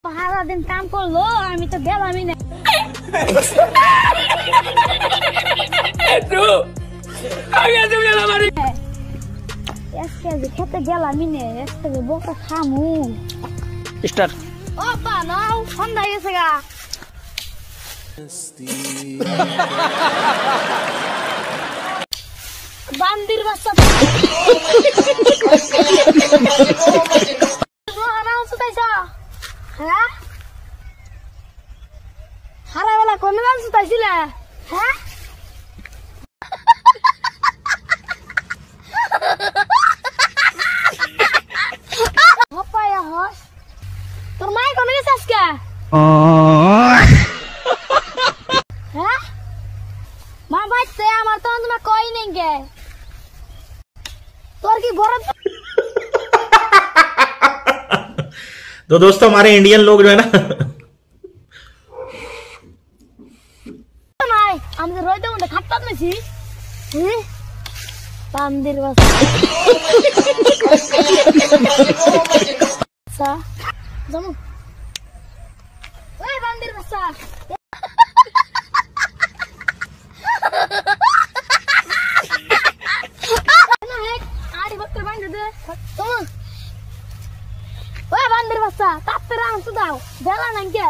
সারা দিন কাম করলো আমি তো গেলামই না। খেতে গেলামই না, বকা খামু স্টার। ও বা নাও সন্ধ্যা গেছে গা। বান্দির বাচ্চা হ্যাঁ হারাবেলা কোনে গান শুতাইছিল হ্যাঁ তোর মাই কোনে গেছে আজকে হ্যাঁ মা বাইতে আমার তো তোমার কই নেই গে তোর কি বড়। तो दोस्तों हमारे इंडियन लोग जो है ना हम तो रोते हैं खाता में सी बांदर बसा जमो ओए बांदर बसा ना एक आड़ी बक्कर बांध दे तुम ओए बांदर बसा ताप पे राम सुदाओ बेला नंगे